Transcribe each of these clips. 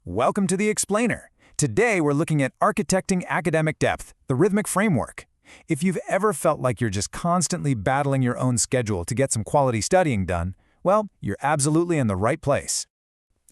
Welcome to The Explainer. Today we're looking at architecting academic depth, the Rhythmic Framework. If you've ever felt like you're just constantly battling your own schedule to get some quality studying done, well, you're absolutely in the right place.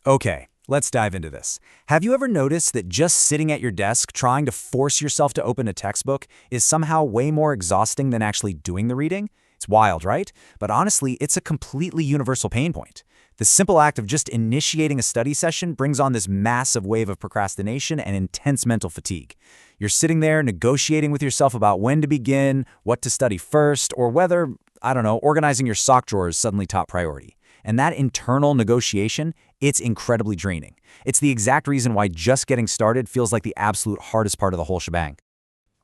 Okay, let's dive into this. Have you ever noticed that just sitting at your desk trying to force yourself to open a textbook is somehow way more exhausting than actually doing the reading? It's wild, right? But honestly, it's a completely universal pain point. The simple act of just initiating a study session brings on this massive wave of procrastination and intense mental fatigue. You're sitting there negotiating with yourself about when to begin, what to study first, or whether, organizing your sock drawer is suddenly top priority. And that internal negotiation, it's incredibly draining. It's the exact reason why just getting started feels like the absolute hardest part of the whole shebang.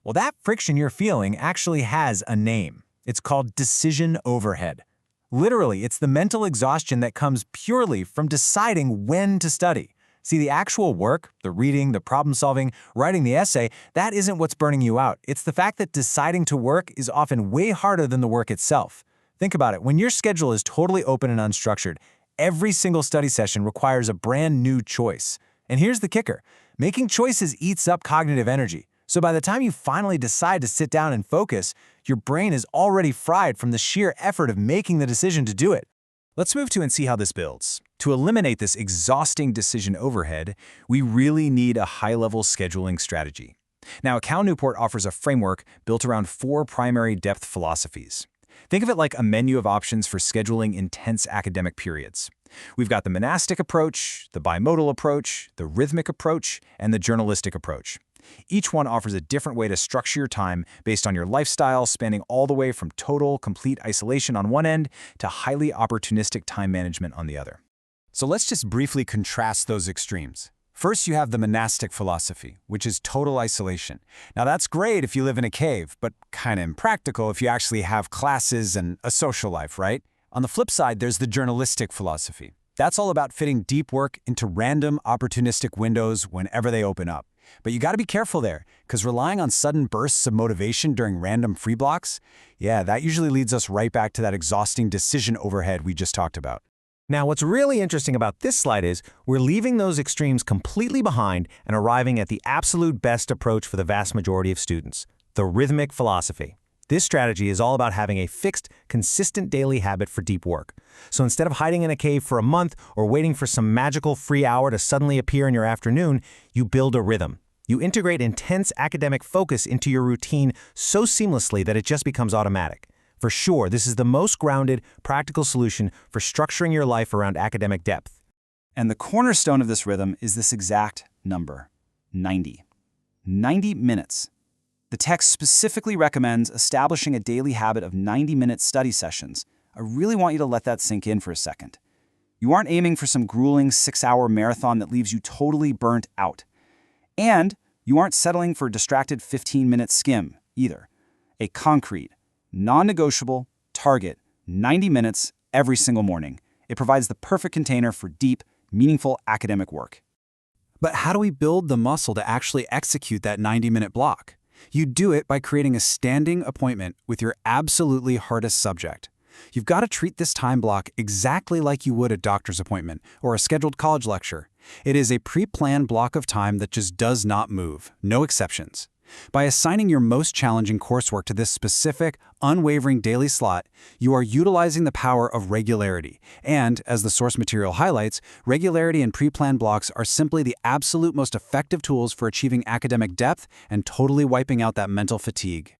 Well, that friction you're feeling actually has a name. It's called decision overhead. Literally, it's the mental exhaustion that comes purely from deciding when to study. See, the actual work, the reading, the problem-solving, writing the essay, that isn't what's burning you out. It's the fact that deciding to work is often way harder than the work itself. Think about it. When your schedule is totally open and unstructured, every single study session requires a brand new choice. And here's the kicker. Making choices eats up cognitive energy. So by the time you finally decide to sit down and focus, your brain is already fried from the sheer effort of making the decision to do it. Let's move to and see how this builds. To eliminate this exhausting decision overhead, we really need a high-level scheduling strategy. Now, Cal Newport offers a framework built around 4 primary depth philosophies. Think of it like a menu of options for scheduling intense academic periods. We've got the monastic approach, the bimodal approach, the rhythmic approach, and the journalistic approach. Each one offers a different way to structure your time based on your lifestyle, spanning all the way from total, complete isolation on one end to highly opportunistic time management on the other. So let's just briefly contrast those extremes. First, you have the monastic philosophy, which is total isolation. Now, that's great if you live in a cave, but kind of impractical if you actually have classes and a social life, right? On the flip side, there's the journalistic philosophy. That's all about fitting deep work into random, opportunistic windows whenever they open up. But you got to be careful there, because relying on sudden bursts of motivation during random free blocks, that usually leads us right back to that exhausting decision overhead we just talked about. Now, what's really interesting about this slide is we're leaving those extremes completely behind and arriving at the absolute best approach for the vast majority of students, the rhythmic philosophy. This strategy is all about having a fixed, consistent daily habit for deep work. So instead of hiding in a cave for a month or waiting for some magical free hour to suddenly appear in your afternoon, you build a rhythm. You integrate intense academic focus into your routine so seamlessly that it just becomes automatic. For sure, this is the most grounded, practical solution for structuring your life around academic depth. And the cornerstone of this rhythm is this exact number, 90. 90 minutes. The text specifically recommends establishing a daily habit of 90-minute study sessions. I really want you to let that sink in for a second. You aren't aiming for some grueling 6-hour marathon that leaves you totally burnt out. And you aren't settling for a distracted 15-minute skim either. A concrete, non-negotiable target, 90 minutes every single morning. It provides the perfect container for deep, meaningful academic work. But how do we build the muscle to actually execute that 90-minute block? You do it by creating a standing appointment with your absolutely hardest subject. You've got to treat this time block exactly like you would a doctor's appointment or a scheduled college lecture. It is a pre-planned block of time that just does not move, no exceptions. By assigning your most challenging coursework to this specific, unwavering daily slot, you are utilizing the power of regularity. And, as the source material highlights, regularity and pre-planned blocks are simply the absolute most effective tools for achieving academic depth and totally wiping out that mental fatigue.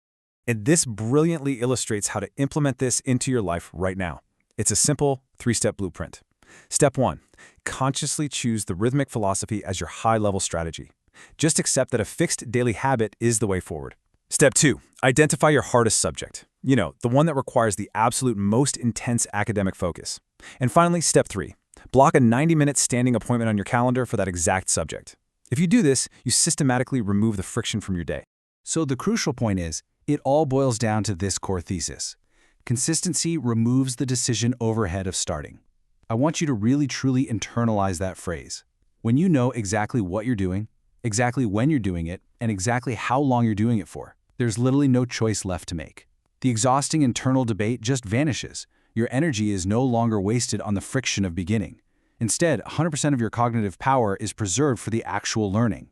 And this brilliantly illustrates how to implement this into your life right now. It's a simple 3-step blueprint. Step 1. Consciously choose the rhythmic philosophy as your high-level strategy. Just accept that a fixed daily habit is the way forward. Step 2. Identify your hardest subject. The one that requires the absolute most intense academic focus. And finally, Step 3. Block a 90-minute standing appointment on your calendar for that exact subject. If you do this, you systematically remove the friction from your day. So the crucial point is, it all boils down to this core thesis. Consistency removes the decision overhead of starting. I want you to really truly internalize that phrase. When you know exactly what you're doing, exactly when you're doing it, and exactly how long you're doing it for, there's literally no choice left to make. The exhausting internal debate just vanishes. Your energy is no longer wasted on the friction of beginning. Instead, 100% of your cognitive power is preserved for the actual learning.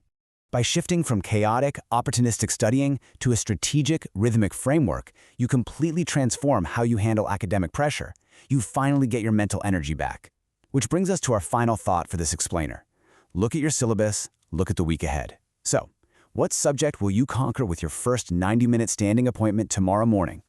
By shifting from chaotic, opportunistic studying to a strategic, rhythmic framework, you completely transform how you handle academic pressure. You finally get your mental energy back. Which brings us to our final thought for this explainer. Look at your syllabus, look at the week ahead. So, what subject will you conquer with your first 90-minute standing appointment tomorrow morning?